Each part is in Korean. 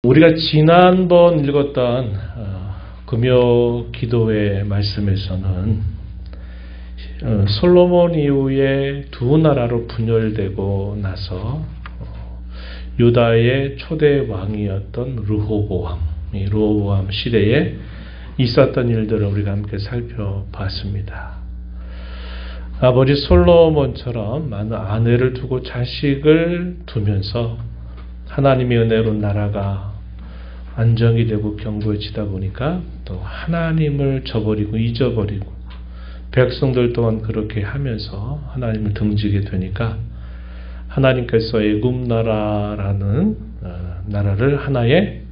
우리가 지난번 읽었던 금요 기도의 말씀에서는 솔로몬 이후에 두 나라로 분열되고 나서 유다의 초대 왕이었던 르호보암 시대에 있었던 일들을 우리가 함께 살펴봤습니다. 아버지 솔로몬처럼 많은 아내를 두고 자식을 두면서 하나님의 은혜로 나라가 안정이 되고 견고해지다 보니까 또 하나님을 저버리고 잊어버리고 백성들 또한 그렇게 하면서 하나님을 등지게 되니까 하나님께서 애굽 나라라는 나라를 하나의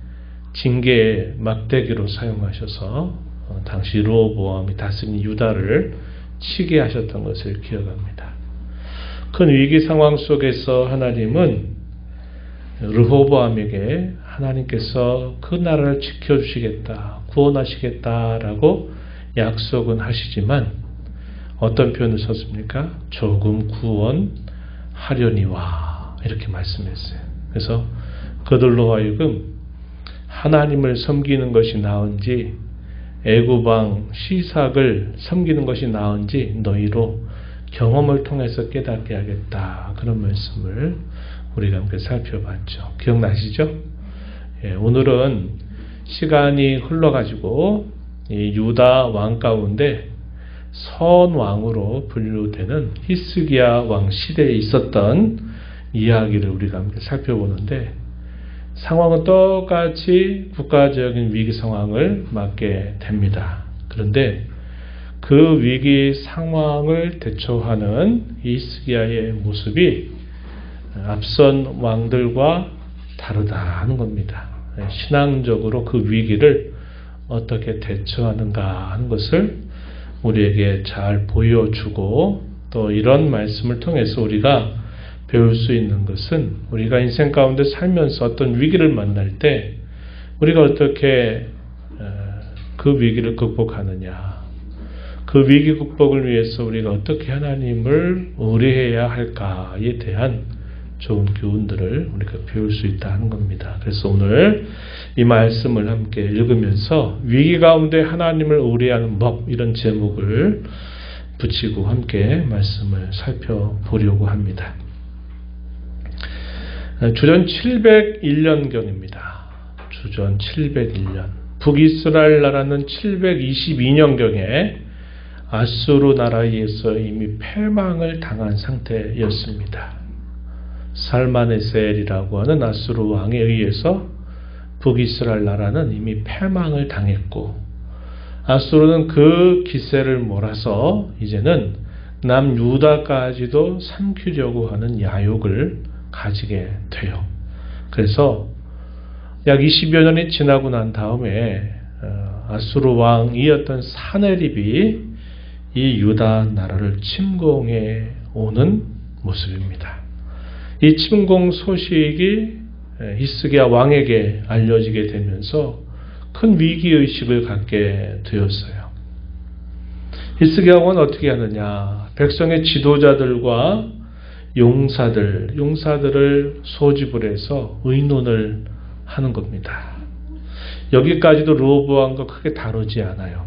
징계의 막대기로 사용하셔서 당시 르호보암이 다스린 유다를 치게 하셨던 것을 기억합니다. 큰 위기 상황 속에서 하나님은 르호보암에게 하나님께서 그 나라를 지켜주시겠다, 구원하시겠다라고 약속은 하시지만 어떤 표현을 썼습니까? 조금 구원하려니와 이렇게 말씀했어요. 그래서 그들로 하여금 하나님을 섬기는 것이 나은지 애굽 왕 시삭을 섬기는 것이 나은지 너희로 경험을 통해서 깨닫게 하겠다. 그런 말씀을 우리가 함께 살펴봤죠. 기억나시죠? 오늘은 시간이 흘러가지고 이 유다 왕 가운데 선왕으로 분류되는 히스기야 왕 시대에 있었던 이야기를 우리가 함께 살펴보는데 상황은 똑같이 국가적인 위기 상황을 맞게 됩니다. 그런데 그 위기 상황을 대처하는 히스기야의 모습이 앞선 왕들과 다르다는 겁니다. 신앙적으로 그 위기를 어떻게 대처하는가 하는 것을 우리에게 잘 보여주고 또 이런 말씀을 통해서 우리가 배울 수 있는 것은 우리가 인생 가운데 살면서 어떤 위기를 만날 때 우리가 어떻게 그 위기를 극복하느냐, 그 위기 극복을 위해서 우리가 어떻게 하나님을 의뢰해야 할까에 대한 좋은 교훈들을 우리가 배울 수 있다는 겁니다. 그래서 오늘 이 말씀을 함께 읽으면서 위기 가운데 하나님을 의뢰하는 법, 이런 제목을 붙이고 함께 말씀을 살펴보려고 합니다. 주전 701년경입니다. 주전 701년. 북이스라엘 나라는 722년경에 아수르 나라에 의해서 이미 패망을 당한 상태였습니다. 살마네셀이라고 하는 아수르 왕에 의해서 북이스라엘 나라는 이미 패망을 당했고 아수르는 그 기세를 몰아서 이제는 남유다까지도 삼키려고 하는 야욕을 가지게 돼요. 그래서 약 20여 년이 지나고 난 다음에 아수르 왕이었던 사네립이 이 유다 나라를 침공해 오는 모습입니다. 이 침공 소식이 히스기야 왕에게 알려지게 되면서 큰 위기의식을 갖게 되었어요. 히스기야 왕은 어떻게 하느냐? 백성의 지도자들과 용사들을 소집을 해서 의논을 하는 겁니다. 여기까지도 르호보암과 크게 다르지 않아요.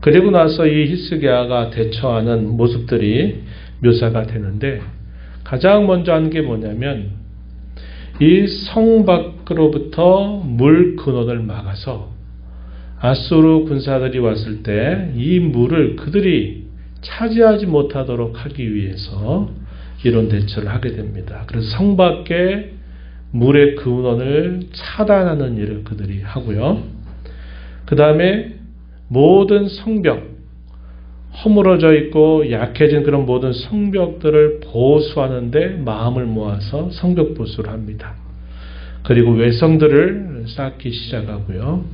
그리고 나서 이 히스기야가 대처하는 모습들이 묘사가 되는데 가장 먼저 하는 게 뭐냐면 이 성 밖으로부터 물 근원을 막아서 아수르 군사들이 왔을 때 이 물을 그들이 차지하지 못하도록 하기 위해서 이런 대처를 하게 됩니다. 그래서 성 밖에 물의 근원을 차단하는 일을 그들이 하고요. 그 다음에 모든 성벽, 허물어져 있고 약해진 그런 모든 성벽들을 보수하는 데 마음을 모아서 성벽 보수를 합니다. 그리고 외성들을 쌓기 시작하고요.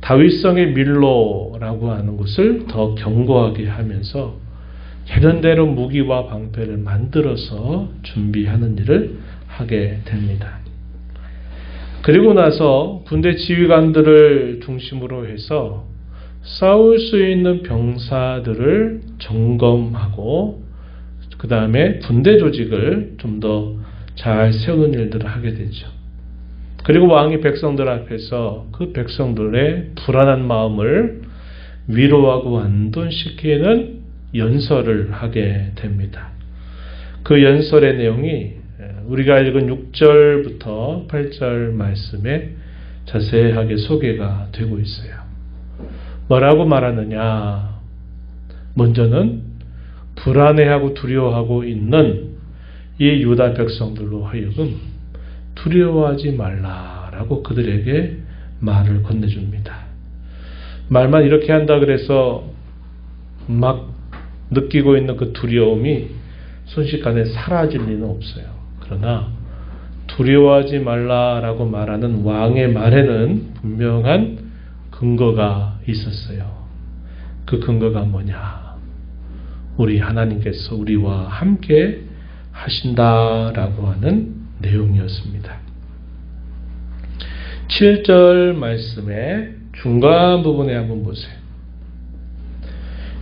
다윗성의 밀로라고 하는 곳을 더 견고하게 하면서 개련대로 무기와 방패를 만들어서 준비하는 일을 하게 됩니다. 그리고 나서 군대 지휘관들을 중심으로 해서 싸울 수 있는 병사들을 점검하고 그 다음에 군대 조직을 좀 더 잘 세우는 일들을 하게 되죠. 그리고 왕이 백성들 앞에서 그 백성들의 불안한 마음을 위로하고 안돈시키는 연설을 하게 됩니다. 그 연설의 내용이 우리가 읽은 6절부터 8절 말씀에 자세하게 소개가 되고 있어요. 뭐라고 말하느냐? 먼저는 불안해하고 두려워하고 있는 이 유다 백성들로 하여금 두려워하지 말라라고 그들에게 말을 건네줍니다. 말만 이렇게 한다 그래서 막 느끼고 있는 그 두려움이 순식간에 사라질 리는 없어요. 그러나 두려워하지 말라라고 말하는 왕의 말에는 분명한 근거가 있었어요. 그 근거가 뭐냐? 우리 하나님께서 우리와 함께 하신다라고 하는 내용이었습니다. 7절 말씀의 중간 부분에 한번 보세요.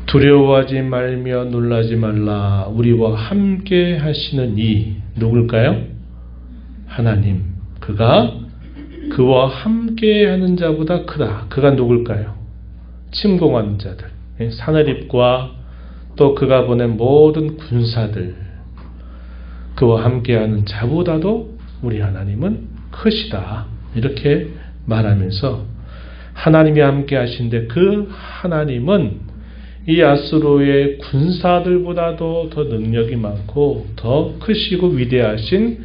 두려워하지 말며 놀라지 말라. 우리와 함께 하시는 이 누굴까요? 하나님. 그와 함께 하는 자보다 크다. 그가 누굴까요? 침공하는 자들. 사내립과 또 그가 보낸 모든 군사들. 그와 함께하는 자보다도 우리 하나님은 크시다. 이렇게 말하면서 하나님이 함께 하신데 그 하나님은 이 아수르의 군사들보다도 더 능력이 많고 더 크시고 위대하신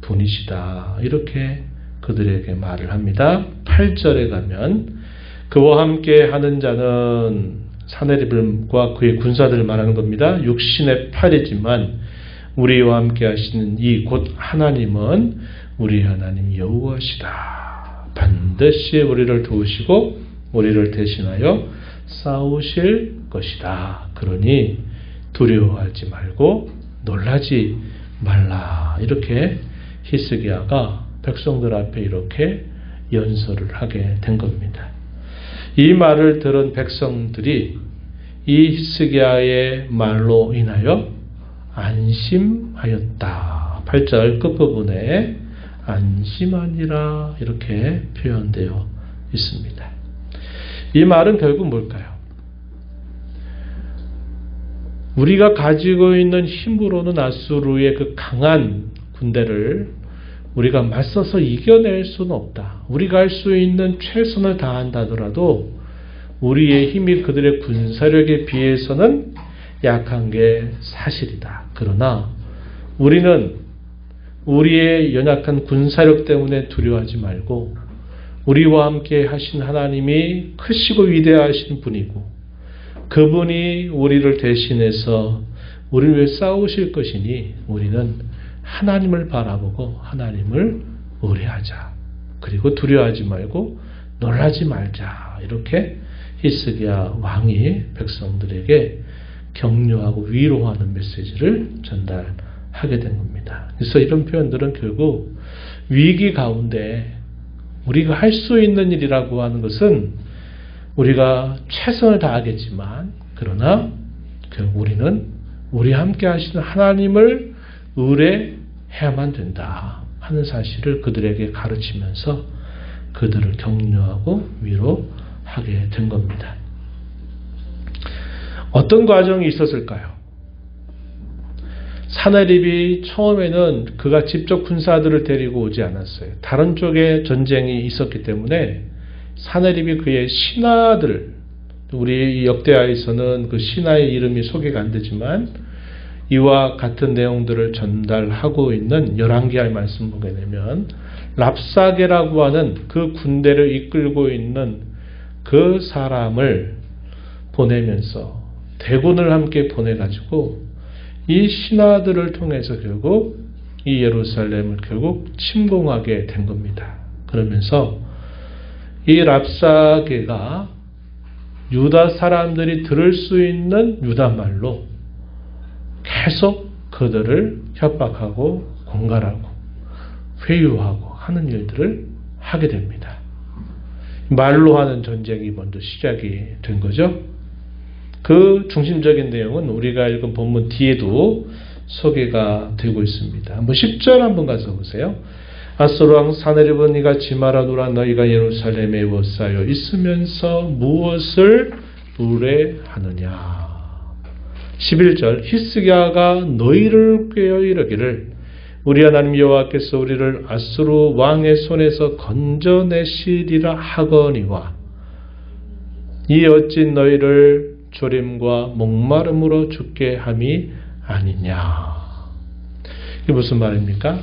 분이시다. 이렇게 그들에게 말을 합니다. 8절에 가면 그와 함께 하는 자는 사내립과 그의 군사들을 말하는 겁니다. 육신의 팔이지만 우리와 함께 하시는 이 곧 하나님은 우리 하나님 여호와시다. 반드시 우리를 도우시고 우리를 대신하여 싸우실 것이다. 그러니 두려워하지 말고 놀라지 말라. 이렇게 히스기야가 백성들 앞에 이렇게 연설을 하게 된 겁니다. 이 말을 들은 백성들이 이 히스기야의 말로 인하여 안심하였다. 8절 끝부분에 안심하니라 이렇게 표현되어 있습니다. 이 말은 결국 뭘까요? 우리가 가지고 있는 힘으로는 아수르의 그 강한 군대를 우리가 맞서서 이겨낼 수는 없다. 우리가 할 수 있는 최선을 다한다더라도 우리의 힘이 그들의 군사력에 비해서는 약한 게 사실이다. 그러나 우리는 우리의 연약한 군사력 때문에 두려워하지 말고 우리와 함께 하신 하나님이 크시고 위대하신 분이고 그분이 우리를 대신해서 우리를 위해 싸우실 것이니 우리는 하나님을 바라보고 하나님을 의뢰하자. 그리고 두려워하지 말고 놀라지 말자. 이렇게 히스기야 왕이 백성들에게 격려하고 위로하는 메시지를 전달하게 된 겁니다. 그래서 이런 표현들은 결국 위기 가운데 우리가 할 수 있는 일이라고 하는 것은 우리가 최선을 다하겠지만 그러나 결국 우리는 우리 함께 하시는 하나님을 의뢰해야만 된다 하는 사실을 그들에게 가르치면서 그들을 격려하고 위로하게 된 겁니다. 어떤 과정이 있었을까요? 사내립이 처음에는 그가 직접 군사들을 데리고 오지 않았어요. 다른 쪽에 전쟁이 있었기 때문에 사내립이 그의 신하들, 우리 역대하에서는 그 신하의 이름이 소개가 안 되지만 이와 같은 내용들을 전달하고 있는 열왕기하의 말씀 보게 되면 랍사게라고 하는 그 군대를 이끌고 있는 그 사람을 보내면서 대군을 함께 보내가지고 이 신하들을 통해서 결국 이 예루살렘을 결국 침공하게 된 겁니다. 그러면서 이 랍사게가 유다 사람들이 들을 수 있는 유다 말로 계속 그들을 협박하고 공갈하고 회유하고 하는 일들을 하게 됩니다. 말로 하는 전쟁이 먼저 시작이 된 거죠. 그 중심적인 내용은 우리가 읽은 본문 뒤에도 소개가 되고 있습니다. 한번 10절 한번 가서 보세요. 아수르 왕 사네립은 이같이 말하노라. 너희가 예루살렘에 에워싸여 있으면서 무엇을 의뢰하느냐. 11절 히스기야가 너희를 꾀어 이르기를 우리 하나님 여호와께서 우리를 아수르 왕의 손에서 건져내시리라 하거니와 이 어찌 너희를 조림과 목마름으로 죽게 함이 아니냐. 이게 무슨 말입니까?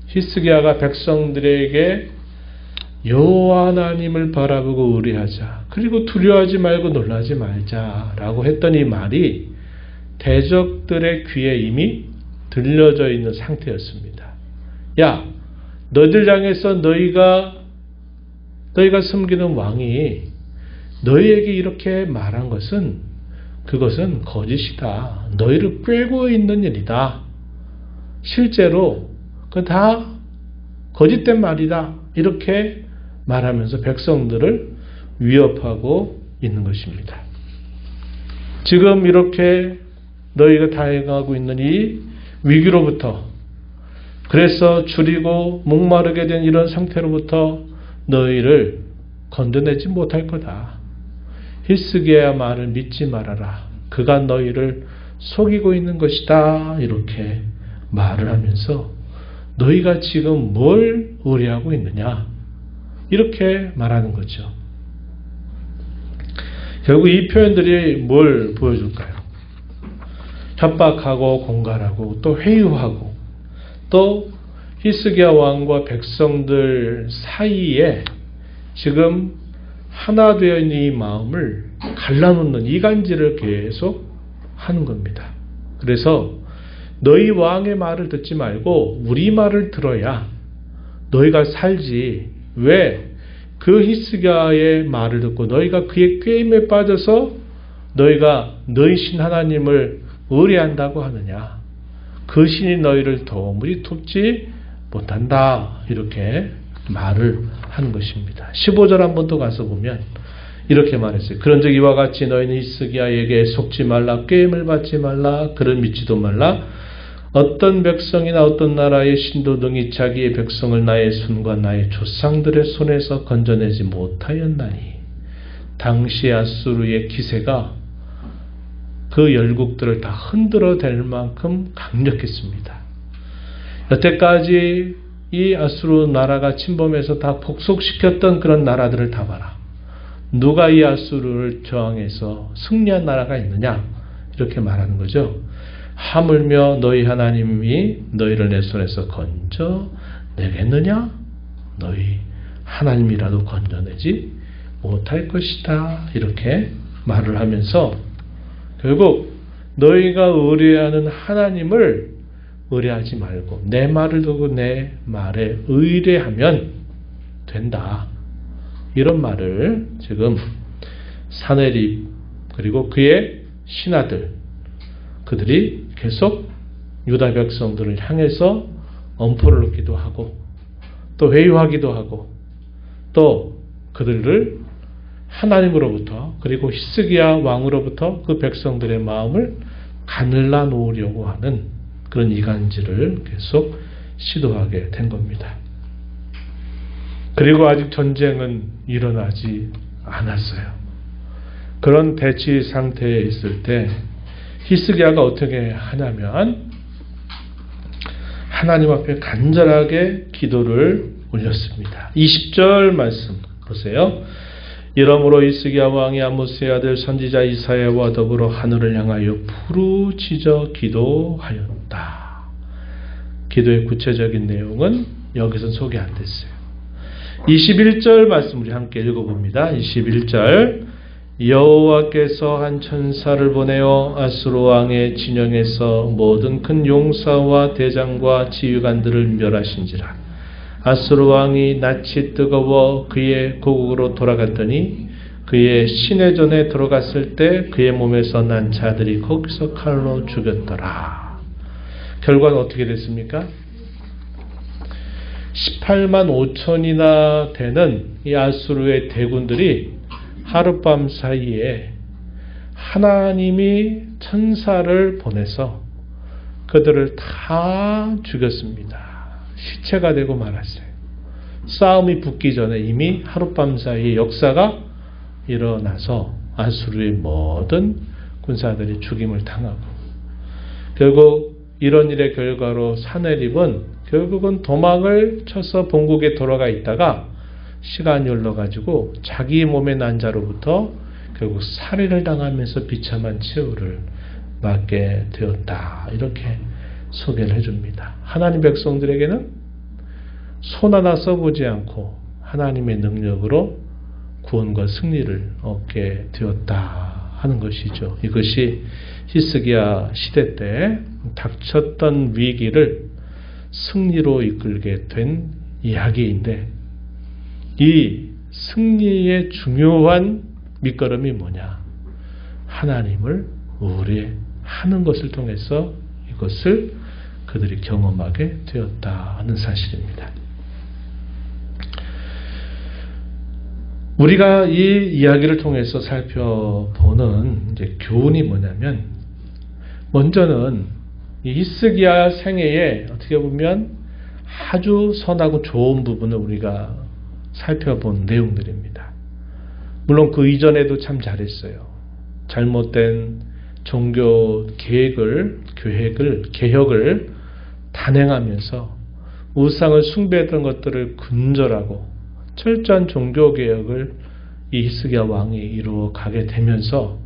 히스기야가 백성들에게 여호와 하나님을 바라보고 의뢰하자. 그리고 두려워하지 말고 놀라지 말자라고 했던 이 말이 대적들의 귀에 이미 들려져 있는 상태였습니다. 야, 너희들 향해서 너희가 섬기는 왕이 너희에게 이렇게 말한 것은 그것은 거짓이다. 너희를 꿰고 있는 일이다. 실제로 그 다 거짓된 말이다. 이렇게 말하면서 백성들을 위협하고 있는 것입니다. 지금 이렇게 너희가 당해가고 있는 이 위기로부터, 그래서 줄이고 목마르게 된 이런 상태로부터 너희를 건져내지 못할 거다. 히스기야의 말을 믿지 말아라. 그가 너희를 속이고 있는 것이다. 이렇게 말을 하면서 너희가 지금 뭘 의뢰하고 있느냐? 이렇게 말하는 거죠. 결국 이 표현들이 뭘 보여줄까요? 협박하고 공갈하고 또 회유하고 또 히스기야 왕과 백성들 사이에 지금 하나 되어 있는 이 마음을 갈라놓는 이간질을 계속 하는 겁니다. 그래서 너희 왕의 말을 듣지 말고 우리 말을 들어야 너희가 살지. 왜 그 히스기야의 말을 듣고 너희가 그의 꾀임에 빠져서 너희가 너희 신 하나님을 의뢰한다고 하느냐. 그 신이 너희를 도무지 돕지 못한다. 이렇게 말을 하는 것입니다. 15절 한 번 더 가서 보면 이렇게 말했어요. 그런즉 이와 같이 너희는 히스기야에게 속지 말라. 꾀임을 받지 말라. 그를 믿지도 말라. 어떤 백성이나 어떤 나라의 신도 등이 자기의 백성을 나의 손과 나의 조상들의 손에서 건져내지 못하였나니 당시 아수르의 기세가 그 열국들을 다 흔들어 댈 만큼 강력했습니다. 여태까지 이 아수르 나라가 침범해서 다 복속시켰던 그런 나라들을 다 봐라. 누가 이 아수르를 저항해서 승리한 나라가 있느냐? 이렇게 말하는 거죠. 하물며 너희 하나님이 너희를 내 손에서 건져내겠느냐? 너희 하나님이라도 건져내지 못할 것이다. 이렇게 말을 하면서 결국 너희가 의뢰하는 하나님을 의뢰하지 말고 내 말을 듣고 내 말에 의뢰하면 된다. 이런 말을 지금 사네립 그리고 그의 신하들 그들이 계속 유다 백성들을 향해서 엄포를 놓기도 하고 또 회유하기도 하고 또 그들을 하나님으로부터 그리고 히스기야 왕으로부터 그 백성들의 마음을 가늘라 놓으려고 하는 그런 이간질을 계속 시도하게 된 겁니다. 그리고 아직 전쟁은 일어나지 않았어요. 그런 대치 상태에 있을 때 히스기야가 어떻게 하냐면 하나님 앞에 간절하게 기도를 올렸습니다. 20절 말씀 보세요. 이러므로 히스기야 왕이 아모스의 아들 선지자 이사야와 더불어 하늘을 향하여 부르짖어 기도하였다. 기도의 구체적인 내용은 여기서 소개 안 됐어요. 21절 말씀 우리 함께 읽어봅니다. 21절 여호와께서 한 천사를 보내어 아수르 왕의 진영에서 모든 큰 용사와 대장과 지휘관들을 멸하신지라. 아수르 왕이 낯이 뜨거워 그의 고국으로 돌아갔더니 그의 시내전에 들어갔을 때 그의 몸에서 난 자들이 거기서 칼로 죽였더라. 결과는 어떻게 됐습니까? 18만 5천이나 되는 이 아수르의 대군들이 하룻밤 사이에 하나님이 천사를 보내서 그들을 다 죽였습니다. 시체가 되고 말았어요. 싸움이 붙기 전에 이미 하룻밤 사이에 역사가 일어나서 아수르의 모든 군사들이 죽임을 당하고, 결국 이런 일의 결과로 사내립은 결국은 도망을 쳐서 본국에 돌아가 있다가 시간이 흘러가지고 자기 몸의 난자로부터 결국 살해를 당하면서 비참한 최후를 맞게 되었다. 이렇게 소개를 해줍니다. 하나님 백성들에게는 손 하나 써보지 않고 하나님의 능력으로 구원과 승리를 얻게 되었다 하는 것이죠. 이것이 히스기야 시대 때 닥쳤던 위기를 승리로 이끌게 된 이야기인데, 이 승리의 중요한 밑거름이 뭐냐? 하나님을 의뢰하는 것을 통해서 이것을 그들이 경험하게 되었다는 사실입니다. 우리가 이 이야기를 통해서 살펴보는 이제 교훈이 뭐냐면, 먼저는 이 히스기야 생애에 어떻게 보면 아주 선하고 좋은 부분을 우리가 살펴본 내용들입니다. 물론 그 이전에도 참 잘했어요. 잘못된 종교 개혁을 단행하면서 우상을 숭배했던 것들을 근절하고 철저한 종교개혁을 이 히스기야 왕이 이루어 가게 되면서,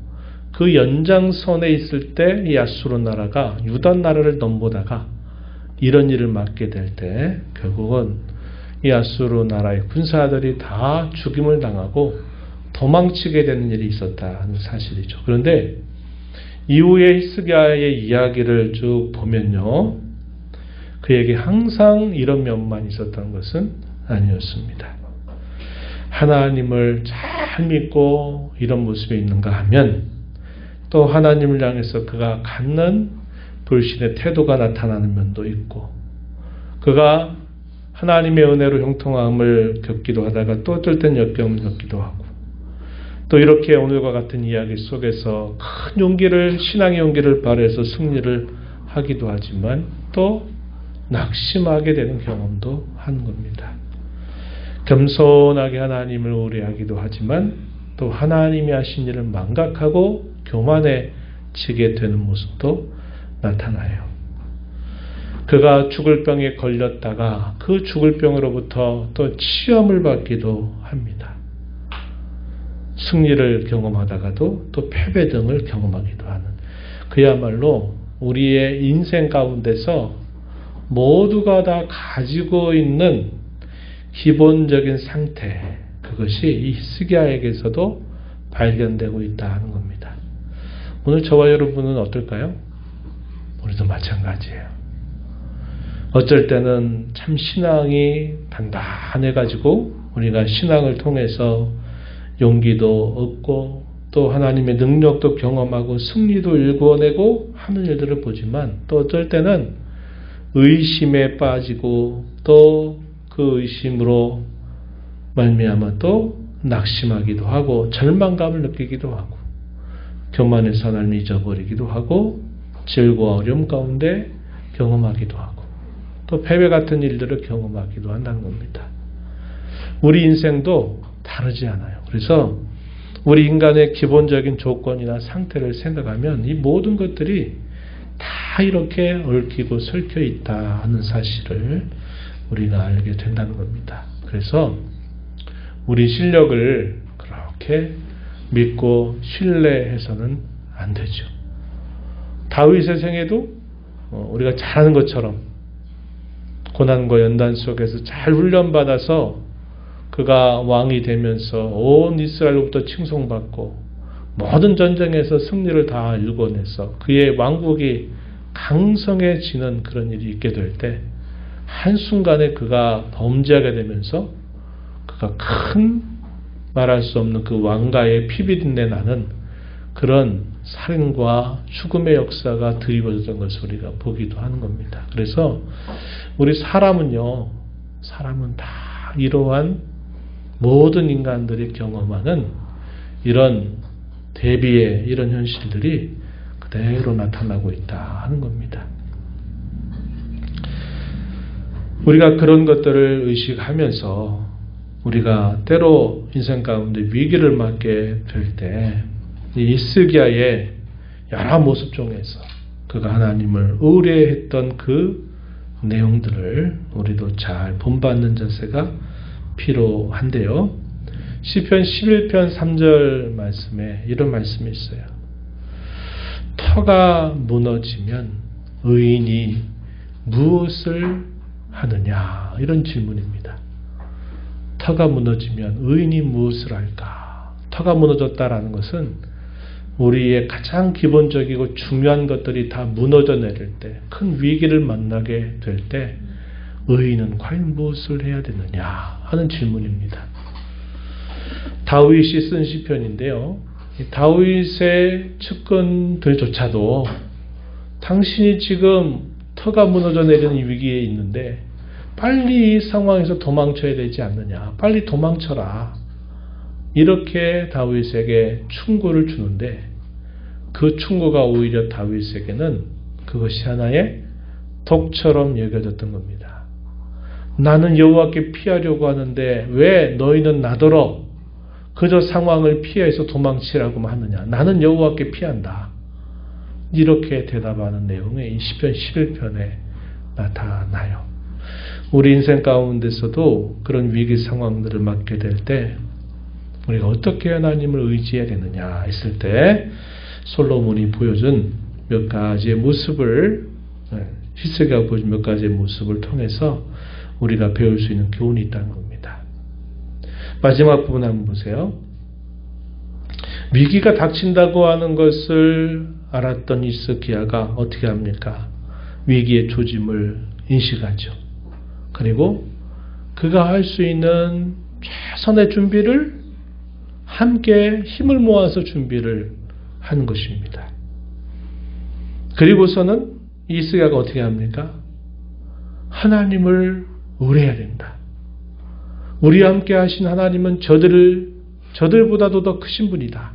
그 연장선에 있을 때 이 아수르 나라가 유다 나라를 넘보다가 이런 일을 맡게 될 때 결국은 이 아수르 나라의 군사들이 다 죽임을 당하고 도망치게 되는 일이 있었다는 사실이죠. 그런데 이후에 히스기야의 이야기를 쭉 보면요, 그에게 항상 이런 면만 있었던 것은 아니었습니다. 하나님을 잘 믿고 이런 모습이 있는가 하면, 또 하나님을 향해서 그가 갖는 불신의 태도가 나타나는 면도 있고, 그가 하나님의 은혜로 형통함을 겪기도 하다가 또 어떨 땐 역경을 겪기도 하고, 또 이렇게 오늘과 같은 이야기 속에서 큰 용기를, 신앙의 용기를 발휘해서 승리를 하기도 하지만 또 낙심하게 되는 경험도 하는 겁니다. 겸손하게 하나님을 의뢰하기도 하지만 또 하나님이 하신 일을 망각하고 교만해지게 되는 모습도 나타나요. 그가 죽을 병에 걸렸다가 그 죽을 병으로부터 또 치험을 받기도 합니다. 승리를 경험하다가도 또 패배 등을 경험하기도 하는, 그야말로 우리의 인생 가운데서 모두가 다 가지고 있는 기본적인 상태, 그것이 이 히스기야에게서도 발견되고 있다는 겁니다. 오늘 저와 여러분은 어떨까요? 우리도 마찬가지예요. 어쩔 때는 참 신앙이 단단해가지고 우리가 신앙을 통해서 용기도 얻고 또 하나님의 능력도 경험하고 승리도 일궈내고 하는 일들을 보지만, 또 어떨 때는 의심에 빠지고 또 그 의심으로 말미암아 또 낙심하기도 하고 절망감을 느끼기도 하고 교만해서 하나님을 잊어버리기도 하고 질과 어려움 가운데 경험하기도 하고 또 패배 같은 일들을 경험하기도 한다는 겁니다. 우리 인생도 다르지 않아요. 그래서 우리 인간의 기본적인 조건이나 상태를 생각하면 이 모든 것들이 다 이렇게 얽히고 설켜 있다 하는 사실을 우리가 알게 된다는 겁니다. 그래서 우리 실력을 그렇게 믿고 신뢰해서는 안 되죠. 다윗의 생애도 우리가 잘하는 것처럼 고난과 연단 속에서 잘 훈련받아서 그가 왕이 되면서 온 이스라엘로부터 칭송받고 모든 전쟁에서 승리를 다 일궈내서 그의 왕국이 강성해지는 그런 일이 있게 될 때 한순간에 그가 범죄하게 되면서 그가 큰 말할 수 없는 그 왕가의 피비린내 나는 그런 살인과 죽음의 역사가 드리워졌던 것을 우리가 보기도 하는 겁니다. 그래서 우리 사람은 다 이러한 모든 인간들이 경험하는 이런 대비의 이런 현실들이 그대로 나타나고 있다 하는 겁니다. 우리가 그런 것들을 의식하면서 우리가 때로 인생 가운데 위기를 맞게 될 때 이 히스기야의 여러 모습 중에서 그가 하나님을 의뢰했던 그 내용들을 우리도 잘 본받는 자세가 필요한데요. 시편 11편 3절 말씀에 이런 말씀이 있어요. 터가 무너지면 의인이 무엇을 하느냐? 이런 질문입니다. 터가 무너지면 의인이 무엇을 할까? 터가 무너졌다라는 것은 우리의 가장 기본적이고 중요한 것들이 다 무너져 내릴 때, 큰 위기를 만나게 될 때 의인은 과연 무엇을 해야 되느냐 하는 질문입니다. 다윗이 쓴 시편인데요. 다윗의 측근들조차도 당신이 지금 터가 무너져 내리는 위기에 있는데 빨리 이 상황에서 도망쳐야 되지 않느냐. 빨리 도망쳐라. 이렇게 다윗에게 충고를 주는데 그 충고가 오히려 다윗에게는 그것이 하나의 독처럼 여겨졌던 겁니다. 나는 여호와께 피하려고 하는데 왜 너희는 나더러 그저 상황을 피해서 도망치라고만 하느냐. 나는 여호와께 피한다. 이렇게 대답하는 내용이 이 시편 11편에 나타나요. 우리 인생 가운데서도 그런 위기 상황들을 맞게 될 때 우리가 어떻게 하나님을 의지해야 되느냐 했을 때 솔로몬이 보여준 몇 가지의 모습을 히스기야가 보여준 몇 가지의 모습을 통해서 우리가 배울 수 있는 교훈이 있다는 겁니다. 마지막 부분 한번 보세요. 위기가 닥친다고 하는 것을 알았던 히스기야가 어떻게 합니까? 위기의 조짐을 인식하죠. 그리고 그가 할 수 있는 최선의 준비를 함께 힘을 모아서 준비를 하는 것입니다. 그리고서는 히스기야가 어떻게 합니까? 하나님을 의뢰해야 된다. 우리와 함께 하신 하나님은 저들보다도 더 크신 분이다.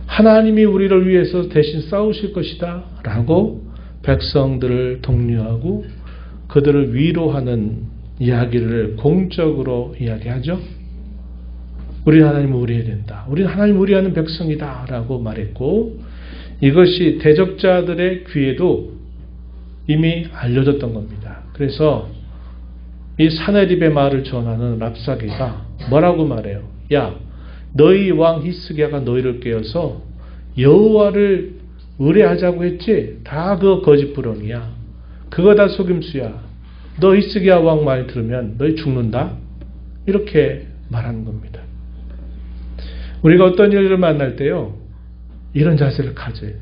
하나님이 우리를 위해서 대신 싸우실 것이다. 라고 백성들을 독려하고 그들을 위로하는 이야기를 공적으로 이야기하죠. 우리는 하나님을 의뢰해야 된다. 우리는 하나님을 의뢰하는 백성이다. 라고 말했고 이것이 대적자들의 귀에도 이미 알려졌던 겁니다. 그래서 이 사네립의 말을 전하는 랍사게가 뭐라고 말해요? 야, 너희 왕 히스기야가 너희를 깨어서 여호와를 의뢰하자고 했지? 다 그거 거짓부렁이야. 그거 다 속임수야. 너 히스기야 왕 말 들으면 너희 죽는다? 이렇게 말하는 겁니다. 우리가 어떤 일을 만날 때요, 이런 자세를 가져야 돼요.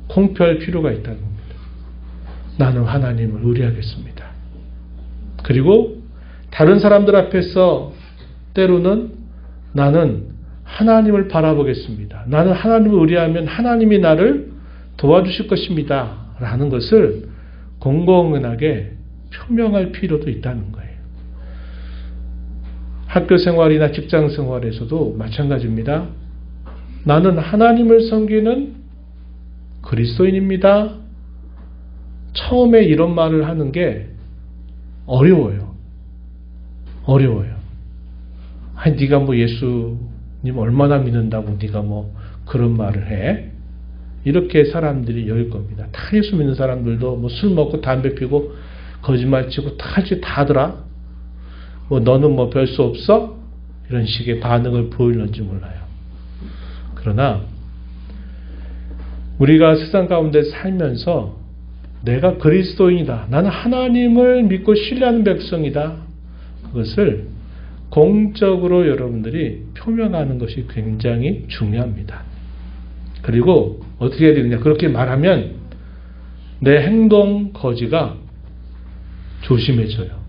공표할 필요가 있다는 겁니다. 나는 하나님을 의뢰하겠습니다. 그리고 다른 사람들 앞에서 때로는 나는 하나님을 바라보겠습니다. 나는 하나님을 의뢰하면 하나님이 나를 도와주실 것입니다. 라는 것을 공공연하게 표명할 필요도 있다는 거예요. 학교 생활이나 직장 생활에서도 마찬가지입니다. 나는 하나님을 섬기는 그리스도인입니다. 처음에 이런 말을 하는 게 어려워요. 아니, 네가 뭐 예수님 얼마나 믿는다고 네가 뭐 그런 말을 해? 이렇게 사람들이 여길 겁니다. 다 예수 믿는 사람들도 뭐 술 먹고 담배 피고 거짓말 치고 다 할 짓 다 하더라. 뭐 너는 뭐 별 수 없어? 이런 식의 반응을 보일는지 몰라요. 그러나 우리가 세상 가운데 살면서 내가 그리스도인이다. 나는 하나님을 믿고 신뢰하는 백성이다. 그것을 공적으로 여러분들이 표명하는 것이 굉장히 중요합니다. 그리고 어떻게 해야 되느냐. 그렇게 말하면 내 행동 거지가 조심해져요.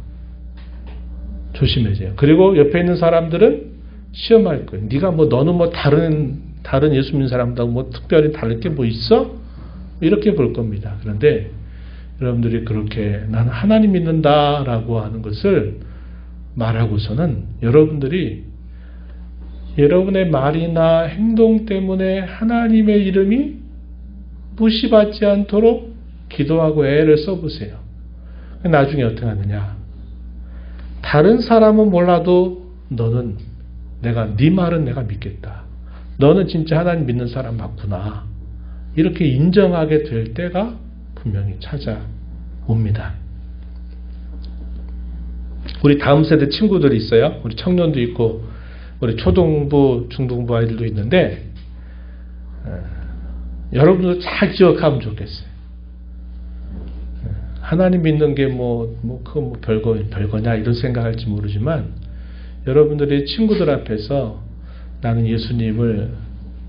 그리고 옆에 있는 사람들은 시험할 거예요. 네가 뭐 너는 뭐 다른 예수 믿는 사람들하고 뭐 특별히 다를 게 뭐 있어? 이렇게 볼 겁니다. 그런데 여러분들이 그렇게 나는 하나님 믿는다라고 하는 것을 말하고서는 여러분들이 여러분의 말이나 행동 때문에 하나님의 이름이 무시받지 않도록 기도하고 애를 써보세요. 나중에 어떻게 하느냐? 다른 사람은 몰라도 너는 네 말은 내가 믿겠다. 너는 진짜 하나님 믿는 사람 맞구나. 이렇게 인정하게 될 때가 분명히 찾아옵니다. 우리 다음 세대 친구들이 있어요. 우리 청년도 있고 우리 초등부, 중등부 아이들도 있는데 여러분도 잘 기억하면 좋겠어요. 하나님 믿는 게 그거 별거냐 이런 생각할지 모르지만 여러분들이 친구들 앞에서 나는 예수님을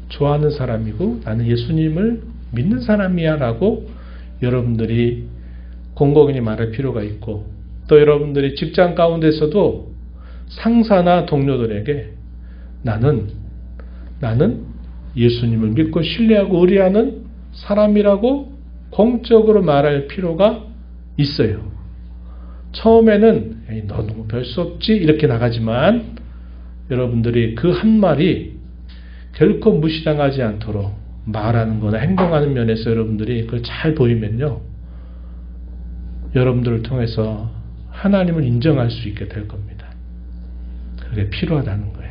좋아하는 사람이고 나는 예수님을 믿는 사람이야 라고 여러분들이 공공연히 말할 필요가 있고 또 여러분들이 직장 가운데서도 상사나 동료들에게 나는 예수님을 믿고 신뢰하고 의뢰하는 사람이라고 공적으로 말할 필요가 있어요. 처음에는 너는 별 수 없지 이렇게 나가지만 여러분들이 그 한 말이 결코 무시당하지 않도록 말하는 거나 행동하는 면에서 여러분들이 그걸 잘 보이면요. 여러분들을 통해서 하나님을 인정할 수 있게 될 겁니다. 그게 필요하다는 거예요.